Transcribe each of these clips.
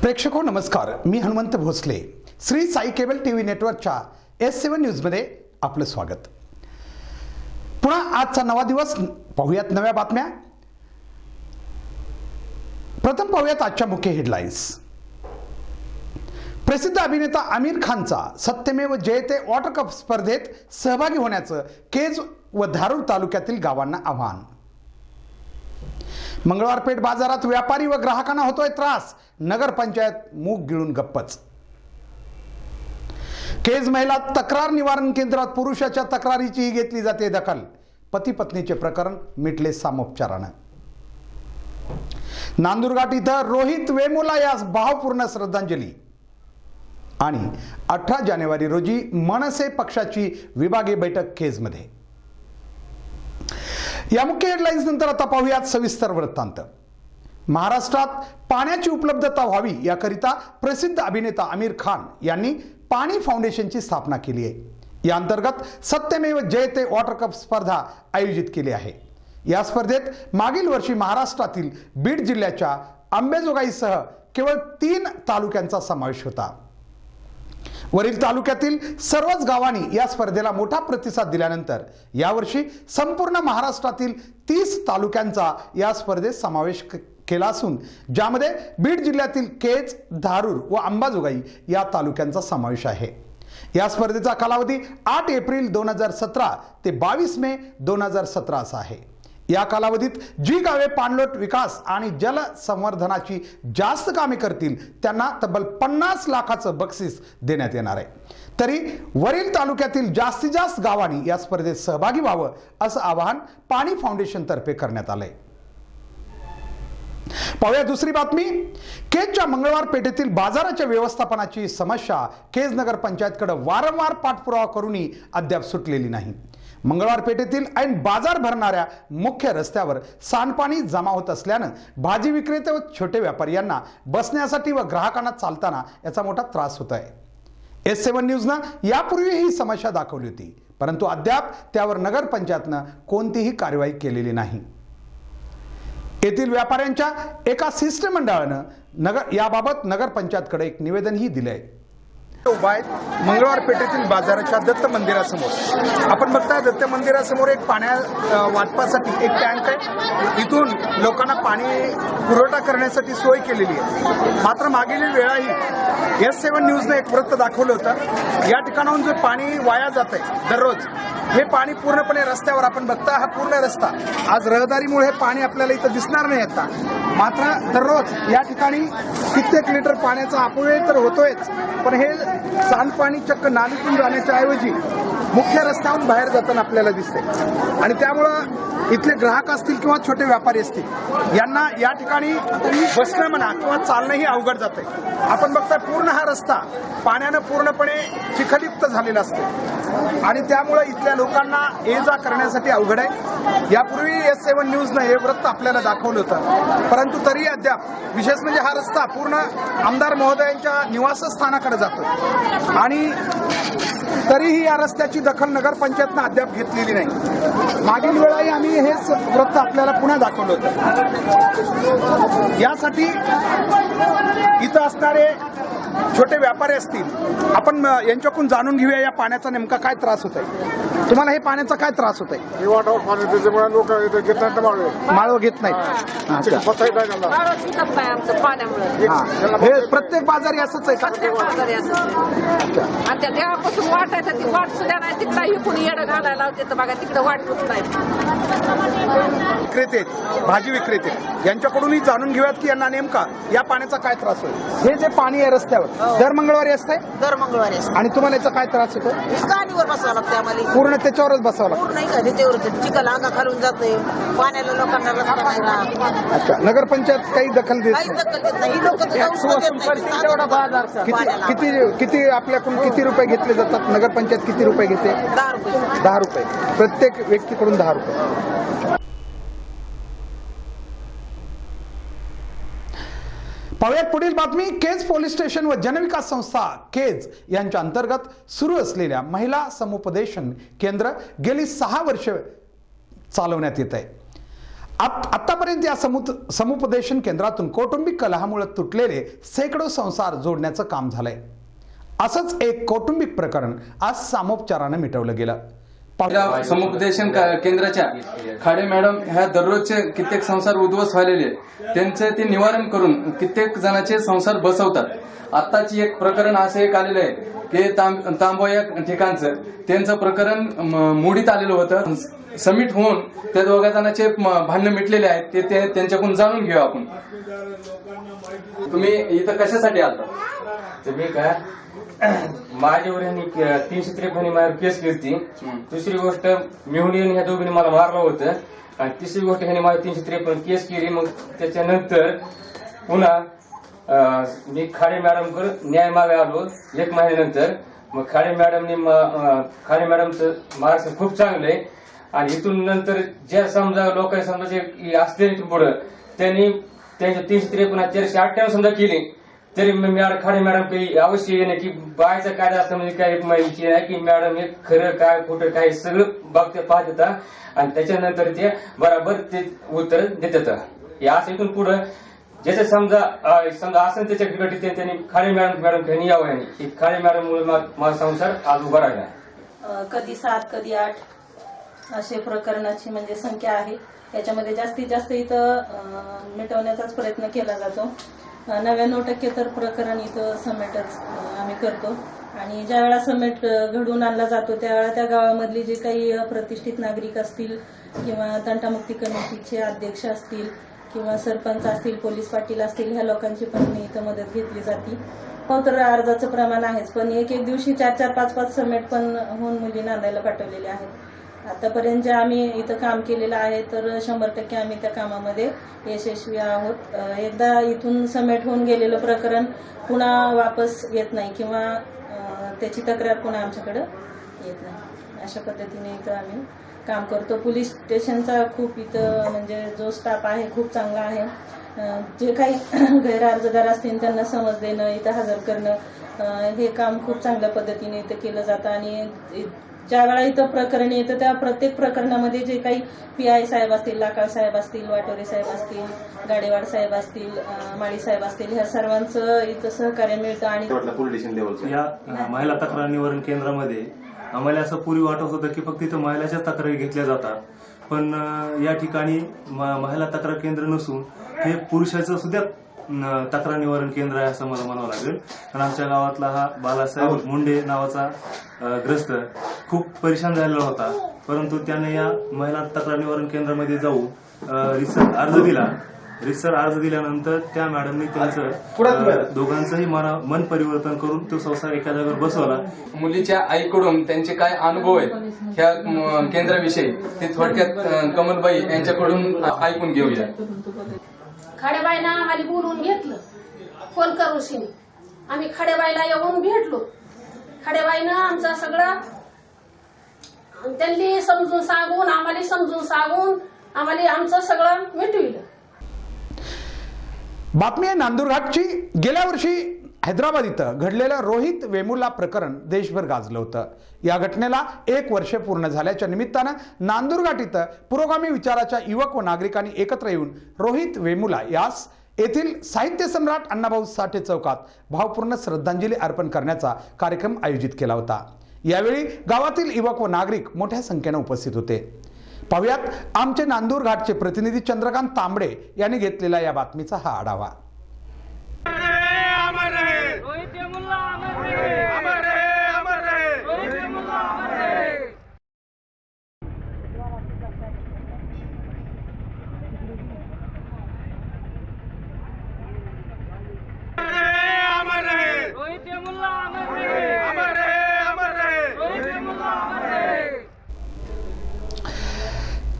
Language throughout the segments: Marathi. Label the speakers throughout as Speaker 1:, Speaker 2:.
Speaker 1: प्रेक्षको नमस्कार, मी हनुमंत भोसले. श्री साई केबल टीव्ही नेटवर्कच्या S7 न्यूज मध्ये आपलं स्वागत. पुन्हा आजचा नवा दिवस, पाहूयात नव्या बातम्या. प्रथम पाहूयात आजच्या मुख्य हेडलाईन्स. प्रसिद्ध अभिनेता आमिर खानचा सत्यमेव जयते वॉटर कप स्पर्धेत सहभागी होण्याचं केज व धारूर तालुक्यातील गावांना आव्हान. मंगळवार पेठ बाजारात व्यापारी व ग्राहकांना होतोय त्रास, नगरपंचायत मूग गिळून गप्पच. केज महिला तक्रार निवारण केंद्रात पुरुषाच्या तक्रारीचीही घेतली जाते दखल. पती पत्नीचे प्रकरण मिटले सामोपचारानं. नांदुरघाट इथं रोहित वेमुला यास भावपूर्ण श्रद्धांजली. आणि 18 जानेवारी रोजी मनसे पक्षाची विभागीय बैठक केजमध्ये. या मुख्य हेडलाईन्स नंतर आता पाहूयात सविस्तर वृत्तांत. महाराष्ट्रात पाण्याची उपलब्धता व्हावी याकरिता प्रसिद्ध अभिनेता आमिर खान यांनी पाणी फाउंडेशनची स्थापना केली आहे. या अंतर्गत सत्यमेव जयते वॉटर कप स्पर्धा आयोजित केली आहे. या स्पर्धेत मागील वर्षी महाराष्ट्रातील बीड जिल्ह्याच्या अंबेजोगाईसह केवळ 3 तालुक्यांचा समावेश होता. वरील तालुक्यातील सर्वच गावांनी या स्पर्धेला मोठा प्रतिसाद दिल्यानंतर यावर्षी संपूर्ण महाराष्ट्रातील 30 तालुक्यांचा या स्पर्धेत समावेश केला असून ज्यामध्ये बीड जिल्ह्यातील केज, धारूर व अंबाजोगाई या तालुक्यांचा समावेश आहे. या स्पर्धेचा कालावधी 8 एप्रिल 2017 ते 22 मे 2017 असा आहे. या कालावधीत जी गावे पाणलोट विकास आणि जल संवर्धनाची जास्त कामे करतील त्यांना तब्बल 50 लाखाचं बक्षीस देण्यात येणार आहे. तरी वरील तालुक्यातील जास्तीत जास्त गावांनी या स्पर्धेत सहभागी व्हावं असं आवाहन पाणी फाउंडेशन तर्फे करण्यात आलंय. पाहूया दुसरी बातमी. केजच्या मंगळवार पेठेतील बाजाराच्या व्यवस्थापनाची समस्या केज नगर पंचायतकडे वारंवार पाठपुरावा करूनही अद्याप सुटलेली नाही. मंगळवार पेठेतील ऐन बाजार भरणाऱ्या मुख्य रस्त्यावर सांडपाणी जमा होत असल्यानं भाजी विक्रेते व छोटे व्यापारी यांना बसण्यासाठी व ग्राहकांना चालताना याचा मोठा त्रास होत आहे. S7 न्यूजनं यापूर्वी ही समस्या दाखवली होती, परंतु अद्याप त्यावर नगर पंचायतनं कोणतीही कार्यवाही केलेली नाही. येथील व्यापाऱ्यांच्या एका शिष्टमंडळानं याबाबत नगर पंचायतकडे एक निवेदनही दिले आहे.
Speaker 2: उभा आहे मंगळवार पेठेतील बाजाराच्या दत्त मंदिरासमोर. आपण बघताय दत्त मंदिरासमोर एक पाण्या वाटपासाठी एक टँक आहे. इथून लोकांना पाणी पुरवठा करण्यासाठी सोय केलेली आहे. मात्र मागील वेळाही S7 न्यूजने एक वृत्त दाखवलं होतं. या ठिकाणाहून जे पाणी वाया जात आहे दररोज, हे पाणी पूर्णपणे रस्त्यावर, आपण बघता हा पूर्ण रस्ता आज रहदारीमुळे हे पाणी आपल्याला इथं दिसणार नाही आता. मात्र दररोज या ठिकाणी कित्येक लिटर पाण्याचा अपव्यय तर होतोयच, पण हे सांडपाणी चक्क नालीतून जाण्याच्या ऐवजी मुख्य रस्त्यावरून बाहेर जाताना आपल्याला दिसते. आणि त्यामुळं इथले ग्राहक असतील किंवा छोटे व्यापारी असतील यांना या ठिकाणी बसणं म्हणा किंवा चालणंही अवघड जाते. आपण बघताय पूर्ण हा रस्ता पाण्यानं पूर्णपणे चिखलयुक्त झालेला असतो आणि त्यामुळे इथल्या लोकांना ये जा करण्यासाठी अवघड आहे. यापूर्वी S7 न्यूजनं हे वृत्त आपल्याला दाखवलं होतं, परंतु तरी अद्याप, विशेष म्हणजे हा रस्ता पूर्ण आमदार महोदयांच्या निवासस्थानाकडे जातो आणि तरीही या रस्त्याची दखल नगरपंचायतनं अद्याप घेतलेली नाही. मागील वेळाही आम्ही हेच वृत्त आपल्याला पुन्हा दाखवलं होतं. यासाठी इथं असणारे छोटे व्यापारी असतील, आपण यांच्याकडून जाणून घेऊया या पाण्याचा नेमका काय त्रास होत आहे. तुम्हाला हे पाण्याचा काय त्रास होत आहे?
Speaker 3: लोक घेत नाही,
Speaker 2: माळव घेत नाहीत. हे प्रत्येक बाजारी असंच आहे का?
Speaker 4: आणि त्या देवापासून वाट आहे, ती वाट सुद्धा नाही. तिकडे कोणी येडं घालायला लावते तर बघा तिकडे वाट होत नाही.
Speaker 2: विक्रेते, भाजी विक्रेते यांच्याकडूनही जाणून घेऊयात की यांना नेमका या पाण्याचा काय त्रास होईल. हे जे पाणी आहे रस्त्यावर दर मंगळवारी असतंय,
Speaker 3: दर मंगळवारी
Speaker 2: आणि तुम्हाला याचा काय त्रास होतो?
Speaker 3: गाडीवर बसावं लागतं आम्हाला.
Speaker 2: पूर्ण त्याच्यावरच बसावं लागतं.
Speaker 3: पूर्ण नाही का त्याच्यावर चिखल अंगा खालून जाते, पाण्याला लोकांना रस्ता नाही राहत.
Speaker 2: अच्छा, नगरपंचायत काही दखल देत
Speaker 3: काहीच
Speaker 2: नाही.
Speaker 3: दखल देत नाही. ही लोक
Speaker 2: किती किती आपल्याकडून किती रुपये घेतले जातात? नगरपंचायत किती रुपये घेते?
Speaker 3: 10 रुपये.
Speaker 2: 10 रुपये प्रत्येक व्यक्तीकडून 10 रुपये. पाहूयात पुढील बातमी. केज पोलीस स्टेशन व जनविकास संस्था केज यांच्या अंतर्गत सुरू असलेल्या महिला समुपदेशन केंद्र गेली 6 वर्षे चालवण्यात येत आहे.
Speaker 1: आतापर्यंत या समुपदेशन केंद्रातून कौटुंबिक कलहामुळे तुटलेले शेकडो संसार जोडण्याचं काम झालंय. असंच एक कौटुंबिक प्रकरण आज सामोपचारानं मिटवलं गेलं.
Speaker 5: समुपदेशन केंद्राच्या खाडे मॅडम ह्या दररोजचे कित्येक संसार उद्ध्वस्त झालेले त्यांचे ते निवारण करून कित्येक जणांचे संसार बसवतात. आत्ताची एक प्रकरण असं एक आलेलं आहे की तांबो या ठिकाणचं त्यांचं प्रकरण मोडीत आलेलं होतं. समिट होऊन त्या दोघा जणांचे भांडण मिटलेले आहेत ते त्यांच्याकडून जाणून घेऊ आपण. तुम्ही इथं कशासाठी आलता?
Speaker 6: तुम्ही काय माझ्यावर ह्यांनी 353 माझ्यावर केस केली. दुसरी गोष्ट मिहुन ह्या दोघींनी मला मारलं होतं आणि तिसरी गोष्ट ह्यांनी माझ्या 353 केस केली. मग त्याच्यानंतर पुन्हा मी खाडे मॅडमकडे न्याय मागायला आलो 1 महिन्यानंतर. मग खाडे मॅडमचं महाराष्ट्र खूप चांगलं आहे आणि इथून नंतर ज्या समजा लोक समजा असले इथून पुढे त्यांनी त्यांच्या 353 458 समजा केली तरी खाडे मॅडम काही अवश्य येणे की बायचा कायदा असतं म्हणजे काही माहिती नाही की मॅडम हे खरं काय खोटं काय सगळं बघते पाहत येतात आणि त्याच्यानंतर ते बरोबर ते उत्तर देतात. असं इथून पुढं ज्याचं समजा असं त्याच्या घटी त्यांनी खाडे मॅडम त्यांनी यावं की खाडे मॅडम मुळे माझा संसार आज उभा राहिला.
Speaker 7: कधी 7 कधी 8 असे प्रकरणाची म्हणजे संख्या आहे. याच्यामध्ये जास्तीत जास्त इथं मिटवण्याचाच प्रयत्न केला जातो. 99% तर प्रकरण इथं समेटच आम्ही करतो आणि ज्या वेळा समेट घडवून आणला जातो त्यावेळा त्या गावामधली जे काही प्रतिष्ठित नागरिक असतील किंवा तंटामुक्ती कमिटीचे अध्यक्ष असतील किंवा सरपंच असतील पोलीस पाटील असतील ह्या लोकांची पण इथं मदत घेतली जाते. हो तर अर्जाचं प्रमाण आहेच पण एक दिवशी 4-4 5-5 समेट पण होऊन मुली नांदायला पाठवलेले आहेत. आतापर्यंत जे आम्ही इथं काम केलेलं आहे तर 100% आम्ही त्या कामामध्ये यशस्वी आहोत. एकदा इथून समेट होऊन गेलेलं प्रकरण पुन्हा वापस येत नाही किंवा त्याची तक्रार पुन्हा आमच्याकडे येत नाही. अशा पद्धतीने इथं आम्ही काम करतो. पोलीस स्टेशनचा खूप इथं म्हणजे जो स्टाफ आहे खूप चांगला आहे. जे काही गैर अर्जदार असतील त्यांना समज देणं इथं हजर करणं हे काम खूप चांगल्या पद्धतीने इथं केलं जातं आणि ज्या वेळा इथं प्रकरण येतं त्या प्रत्येक प्रकरणामध्ये जे काही PI साहेब असतील लाकाळ साहेब असतील वाटोरे साहेब असतील गाडेवाड साहेब असतील माळी साहेब असतील ह्या सर्वांचं इथं सहकार्य मिळतं. आणि
Speaker 8: या महिला तक्रार निवारण केंद्रामध्ये आम्हाला असं पूर्वी वाटत होतं की फक्त इथं महिलाच्या तक्रारी घेतल्या जातात पण या ठिकाणी महिला तक्रार केंद्र नसून हे पुरुषाचं सुद्धा तक्रार निवारण केंद्र आहे असं मला म्हणावं लागेल. कारण आमच्या गावातला हा बालासाहेब मुंडे नावाचा ग्रस्त खूप परेशान झालेला होता परंतु त्याने या महिला तक्रार निवारण केंद्रामध्ये जाऊन रिसर अर्ज दिल्यानंतर त्या मॅडमनी त्यांचं दोघांचंही मन परिवर्तन करून तो संसार एका जागेवर बसवला.
Speaker 5: मुलीच्या आईकडून त्यांचे काय अनुभव आहेत ह्या केंद्राविषयी ते थोडक्यात कमलबाई यांच्याकडून ऐकून घेऊया.
Speaker 9: खाडेबाईनं आम्हाला बोलवून घेतलं फोन करून आम्ही खाडेबाईला येऊन भेटलो. खाडेबाईनं आमचं सगळं त्यांनी समजून सांगून आम्हाला आमचं सगळं मिटविलं.
Speaker 1: बातमी आहे नांदुरघाटची. गेल्या वर्षी हैदराबाद इथं घडलेलं रोहित वेमुला प्रकरण देशभर गाजलं होतं. या घटनेला 1 वर्ष पूर्ण झाल्याच्या निमित्तानं नांदुरघाट इथं पुरोगामी विचाराच्या युवक व नागरिकांनी एकत्र येऊन रोहित वेमुला यास येथील साहित्य सम्राट अण्णाभाऊ साठे चौकात भावपूर्ण श्रद्धांजली अर्पण करण्याचा कार्यक्रम आयोजित केला होता. यावेळी गावातील युवक व नागरिक मोठ्या संख्येने उपस्थित होते. पाहुयात आमचे नांदुरघाटचे प्रतिनिधी चंद्रकांत तांबडे यांनी घेतलेला या बातमीचा हा आढावा.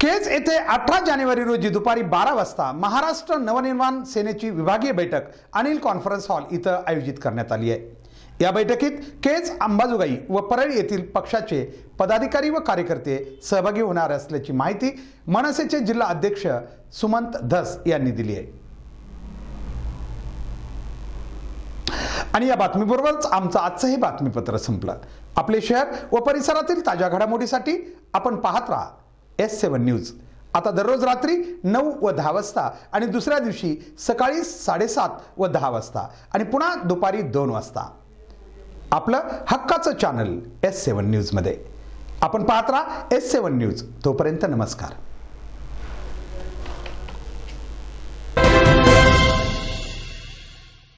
Speaker 1: केज येथे 18 जानेवारी रोजी दुपारी 12 वाजता महाराष्ट्र नवनिर्माण सेनेची विभागीय बैठक अनिल कॉन्फरन्स हॉल इथं आयोजित करण्यात आली आहे. या बैठकीत केज अंबाजोगाई व परळी येथील पक्षाचे पदाधिकारी व कार्यकर्ते सहभागी होणार असल्याची माहिती मनसेचे जिल्हा अध्यक्ष सुमंत धस यांनी दिली आहे. आणि या बातमीबरोबरच आमचं आजचं हे बातमीपत्र संपलं. आपले शहर व परिसरातील ताज्या घडामोडीसाठी आपण पाहत राहा S7 न्यूज. आता दररोज रात्री 9 व 10 वाजता आणि दुसऱ्या दिवशी सकाळी 7:30 व 10 वाजता आणि पुन्हा दुपारी 2 वाजता आपलं हक्काचं चॅनल S7 न्यूजमध्ये आपण पाहत राहा S7 न्यूज. तोपर्यंत नमस्कार.